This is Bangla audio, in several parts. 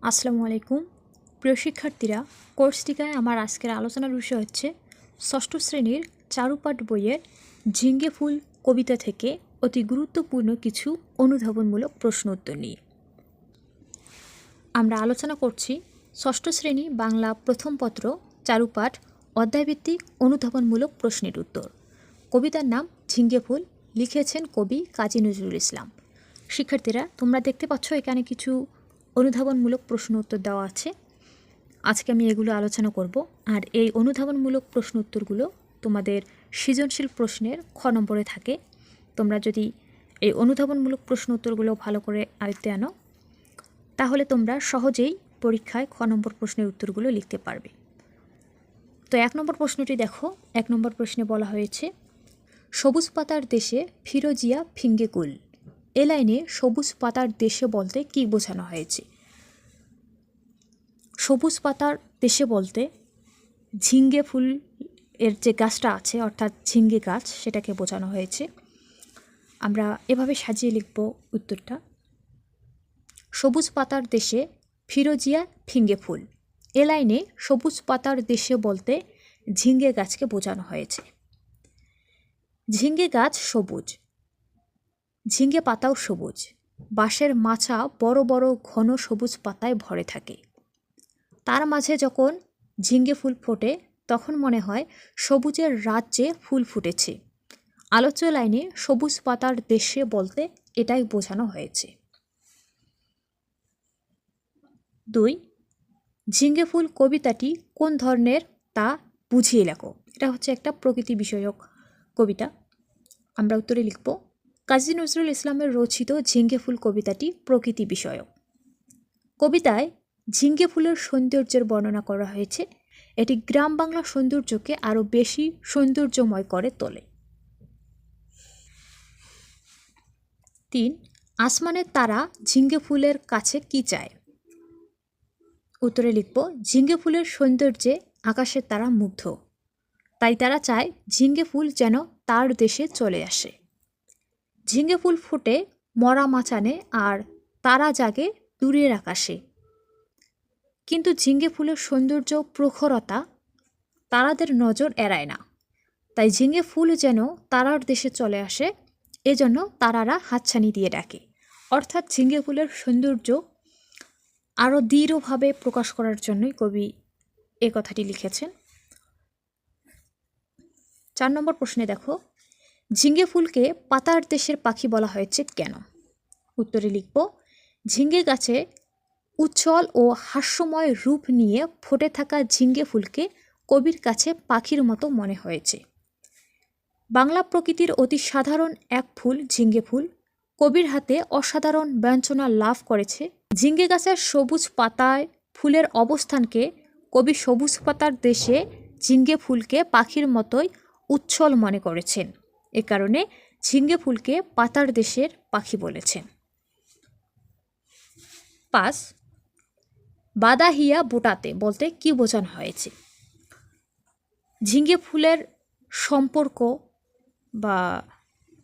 আসসালামু আলাইকুম প্রিয় শিক্ষার্থীরা, কোর্স টিকায় আমার আজকের আলোচনার বিষয় হচ্ছে ষষ্ঠ শ্রেণীর চারুপাঠ বইয়ের ঝিঙ্গে ফুল কবিতা থেকে অতি গুরুত্বপূর্ণ কিছু অনুধাবনমূলক প্রশ্ন উত্তর নিয়ে। আমরা আলোচনা করছি ষষ্ঠ শ্রেণী বাংলা প্রথম পত্র চারুপাঠ অধ্যায়ভিত্তিক অনুধাবনমূলক প্রশ্নের উত্তর। কবিতার নাম ঝিঙ্গে ফুল, লিখেছেন কবি কাজী নজরুল ইসলাম। শিক্ষার্থীরা, তোমরা দেখতে পাচ্ছ এখানে কিছু অনুধাবনমূলক প্রশ্ন উত্তর দেওয়া আছে। আজকে আমি এগুলো আলোচনা করব। আর এই অনুধাবনমূলক প্রশ্ন উত্তরগুলো তোমাদের সৃজনশীল প্রশ্নের খ নম্বরে থাকে। তোমরা যদি এই অনুধাবনমূলক প্রশ্ন উত্তরগুলো ভালো করে আয়ত্তে আনো, তাহলে তোমরা সহজেই পরীক্ষায় খ নম্বর প্রশ্নের উত্তরগুলো লিখতে পারবে। তো 1 নম্বর প্রশ্নটি দেখো। 1 নম্বর প্রশ্নে বলা হয়েছে, সবুজ পাতার দেশে ফিরোজিয়া ফিঙ্গে কুল। এ লাইনে সবুজ পাতার দেশে বলতে কি বোঝানো হয়েছে? সবুজ পাতার দেশে বলতে ঝিঙ্গে ফুল এর যে গাছটা আছে, অর্থাৎ ঝিঙ্গে গাছ, সেটাকে বোঝানো হয়েছে। আমরা এভাবে সাজিয়ে লিখব উত্তরটা। সবুজ পাতার দেশে ফিরোজিয়া ফিঙ্গে ফুল। এ লাইনে সবুজ পাতার দেশে বলতে ঝিঙ্গে গাছকে বোঝানো হয়েছে। ঝিঙ্গে গাছ সবুজ, ঝিঙ্গে পাতাও সবুজ। বাঁশের মাচা বড় বড় ঘন সবুজ পাতায় ভরে থাকে। তার মাঝে যখন ঝিঙ্গে ফুল ফোটে, তখন মনে হয় সবুজের রাজ্যে ফুল ফুটেছে। আলোচ্য লাইনে সবুজ পাতার দেশে বলতে এটাই বোঝানো হয়েছে। 2, ঝিঙ্গে ফুল কবিতাটি কোন ধরনের তা বুঝিয়ে লেখো। এটা হচ্ছে একটা প্রকৃতি বিষয়ক কবিতা। আমরা উত্তরে লিখব, কাজী নজরুল ইসলামের রচিত ঝিঙ্গে ফুল কবিতাটি প্রকৃতি বিষয়ক। কবিতায় ঝিঙ্গে ফুলের সৌন্দর্যের বর্ণনা করা হয়েছে। এটি গ্রাম বাংলা সৌন্দর্যকে আরও বেশি সৌন্দর্যময় করে তোলে। 3, আসমানের তারা ঝিঙ্গে ফুলের কাছে কি চায়? উত্তরে লিখব, ঝিঙ্গে ফুলের সৌন্দর্যে আকাশের তারা মুগ্ধ, তাই তারা চায় ঝিঙ্গে ফুল যেন তার দেশে চলে আসে। ঝিঙ্গে ফুল ফুটে মরা মাচানে, আর তারা জাগে দূরের আকাশে। কিন্তু ঝিঙ্গে ফুলের সৌন্দর্য প্রখরতা তারাদের নজর এড়ায় না, তাই ঝিঙ্গে ফুল যেন তারার দেশে চলে আসে, এজন্য তারারা হাতছানি দিয়ে ডাকে। অর্থাৎ ঝিঙ্গে ফুলের সৌন্দর্য আরও দৃঢ়ভাবে প্রকাশ করার জন্যই কবি এ কথাটি লিখেছেন। 4 নম্বর প্রশ্নে দেখো, ঝিঙ্গে ফুলকে পাতার দেশের পাখি বলা হয়েছে কেন? উত্তরে লিখব, ঝিঙ্গে গাছে উজ্জ্বল ও হাস্যময় রূপ নিয়ে ফুটে থাকা ঝিঙ্গে ফুলকে কবির কাছে পাখির মতো মনে হয়েছে। বাংলা প্রকৃতির অতি সাধারণ এক ফুল ঝিঙ্গে ফুল কবির হাতে অসাধারণ ব্যঞ্জনা লাভ করেছে। ঝিঙ্গে গাছের সবুজ পাতায় ফুলের অবস্থানকে কবি সবুজ পাতার দেশে ঝিঙ্গে ফুলকে পাখির মতোই উচ্ছল মনে করেছেন। এ কারণে ঝিঙ্গে ফুলকে পাতার দেশের পাখি বলেছেন। 5, বাদাহিয়া বোটাতে বলতে কি বোঝানো হয়েছে? ঝিঙ্গে ফুলের সম্পর্ক বা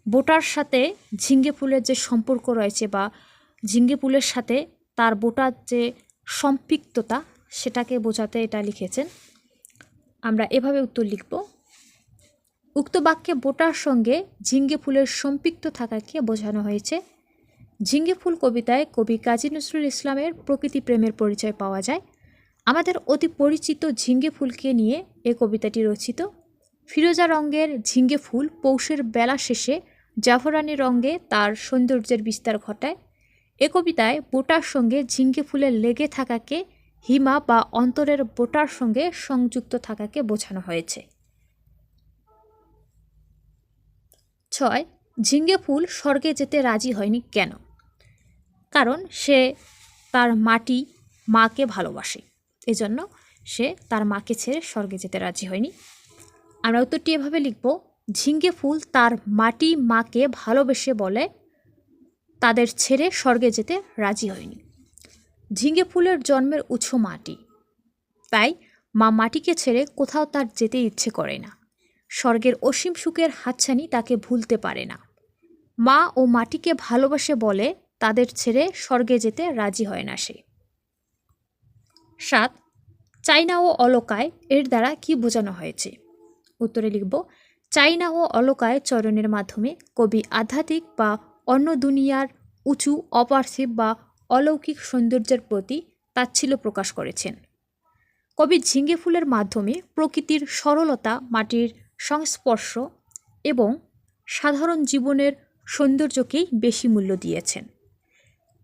বোটার সাথে ঝিঙ্গে ফুলের যে সম্পর্ক রয়েছে, বা ঝিঙ্গে ফুলের সাথে তার বোটার যে সম্পৃক্ততা, সেটাকে বোঝাতে এটা লিখেছেন। আমরা এভাবে উত্তর লিখব, উক্ত বাক্যে বোটার সঙ্গে ঝিঙ্গে ফুলের সম্পৃক্ত থাকাকে বোঝানো হয়েছে। ঝিঙ্গে ফুল কবিতায় কবি কাজী নজরুল ইসলামের প্রকৃতি প্রেমের পরিচয় পাওয়া যায়। আমাদের অতি পরিচিত ঝিঙ্গে ফুলকে নিয়ে এ কবিতাটি রচিত। ফিরোজা রঙের ঝিঙ্গে ফুল পৌষের বেলা শেষে জাফরানি রঙে তার সৌন্দর্যের বিস্তার ঘটায়। এ কবিতায় বোটার সঙ্গে ঝিঙ্গে ফুলের লেগে থাকাকে হিমা বা অন্তরের বোটার সঙ্গে সংযুক্ত থাকাকে বোঝানো হয়েছে। 6, ঝিঙ্গে ফুল স্বর্গে যেতে রাজি হয়নি কেন? কারণ সে তার মাকে ভালোবাসে, এজন্য সে তার মাকে ছেড়ে স্বর্গে যেতে রাজি হয়নি। আমরা উত্তরটি এভাবে লিখব, ঝিঙ্গে ফুল তার মাকে ভালোবেসে বলে তাদের ছেড়ে স্বর্গে যেতে রাজি হয়নি। ঝিঙ্গে ফুলের জন্মের উৎস মাটি, তাই মা মাটিকে ছেড়ে কোথাও তার যেতে ইচ্ছে করে না। স্বর্গের অসীম সুখের হাতছানি তাকে ভুলতে পারে না। মা ও মাটিকে ভালোবাসে বলে তাদের ছেড়ে স্বর্গে যেতে রাজি হয় না সে। 7. চাইনা ও অলকায় এর দ্বারা কি বোঝানো হয়েছে? উত্তরে লিখব চাইনা ও অলকায় চরণের মাধ্যমে কবি আধ্যাত্মিক বা অন্য দুনিয়ার উঁচু অপার্থিব বা অলৌকিক সৌন্দর্যের প্রতি তাচ্ছিল্য প্রকাশ করেছেন। কবি ঝিঙ্গে ফুলের মাধ্যমে প্রকৃতির সরলতা, মাটির সংস্পর্শ এবং সাধারণ জীবনের সৌন্দর্যকেই বেশি মূল্য দিয়েছেন।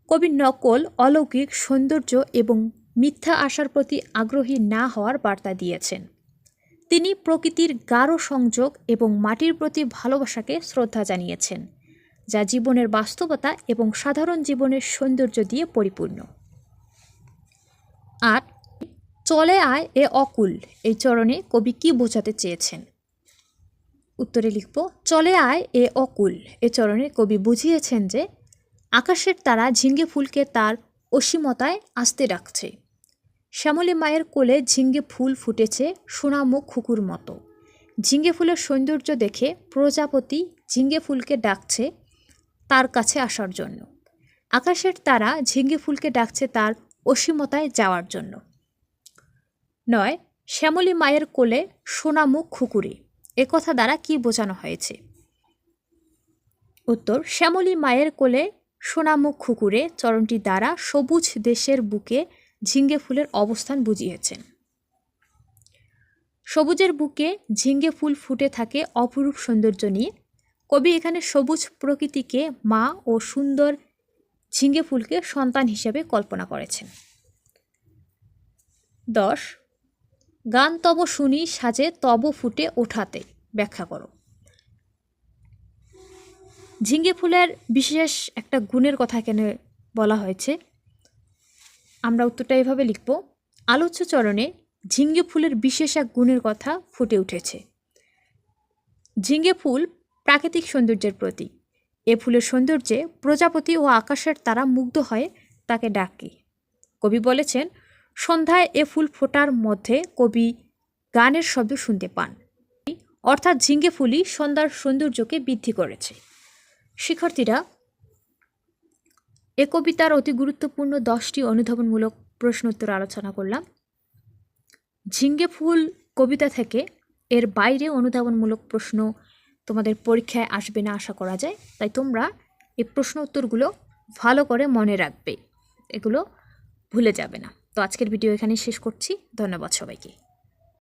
কবি নকল, অলৌকিক সৌন্দর্য এবং মিথ্যা আশার প্রতি আগ্রহী না হওয়ার বার্তা দিয়েছেন। তিনি প্রকৃতির গাঢ় সংযোগ এবং মাটির প্রতি ভালোবাসাকে শ্রদ্ধা জানিয়েছেন, যা জীবনের বাস্তবতা এবং সাধারণ জীবনের সৌন্দর্য দিয়ে পরিপূর্ণ। 8. চলে আয় এ অকুল এই চরণে কবি কি বোঝাতে চেয়েছেন? উত্তরে লিখব চলে আয় এ অকুল এ চরণে কবি বুঝিয়েছেন যে আকাশের তারা ঝিঙ্গে ফুলকে তার অসীমতায় আস্তে রাখছে। শ্যামলী মায়ের কোলে ঝিঙ্গে ফুল ফুটেছে সোনামুখ খুকুর মতো। ঝিঙ্গে ফুলের সৌন্দর্য দেখে প্রজাপতি ঝিঙ্গে ফুলকে ডাকছে তার কাছে আসার জন্য। আকাশের তারা ঝিঙ্গে ফুলকে ডাকছে তার অসীমতায় যাওয়ার জন্য। 9. শ্যামলী মায়ের কোলে সোনামুখ খুকুরে একথা দ্বারা কি বোঝানো হয়েছে? উত্তর শ্যামলী মায়ের কোলে সোনামুখ খুকুরে চরণটি দ্বারা সবুজ দেশের বুকে ঝিঙ্গে ফুলের অবস্থান বুঝিয়েছেন। সবুজের বুকে ঝিঙ্গে ফুল ফুটে থাকে অপরূপ সৌন্দর্য নিয়ে। কবি এখানে সবুজ প্রকৃতিকে মা ও সুন্দর ঝিঙ্গে ফুলকে সন্তান হিসেবে কল্পনা করেছেন। 10. গান তব শুনি সাজে তব ফুটে ওঠাতে ব্যাখ্যা করো। ঝিঙ্গে ফুলের বিশেষ একটা গুণের কথা এখানে বলা হয়েছে। আমরা উত্তরটা এভাবে লিখব আলোচ্য চরণে ঝিঙ্গে ফুলের বিশেষ এক গুণের কথা ফুটে উঠেছে। ঝিঙ্গে ফুল প্রাকৃতিক সৌন্দর্যের প্রতীক। এ ফুলের সৌন্দর্যে প্রজাপতি ও আকাশের তারা মুগ্ধ হয়ে তাকে ডাকে। কবি বলেছেন সন্ধ্যায় এ ফুল ফোটার মধ্যে কবি গানের শব্দ শুনতে পান, অর্থাৎ ঝিঙ্গে ফুলই সন্ধ্যার সৌন্দর্যকে বৃদ্ধি করেছে। শিক্ষার্থীরা, এ কবিতার অতি গুরুত্বপূর্ণ 10টি অনুধাবনমূলক প্রশ্ন উত্তর আলোচনা করলাম। ঝিঙ্গে ফুল কবিতা থেকে এর বাইরে অনুধাবনমূলক প্রশ্ন তোমাদের পরীক্ষায় আসবে না আশা করা যায়, তাই তোমরা এই প্রশ্ন উত্তরগুলো ভালো করে মনে রাখবে, এগুলো ভুলে যাবে না। তো আজকের ভিডিও এখানেই শেষ করছি। ধন্যবাদ সবাইকে।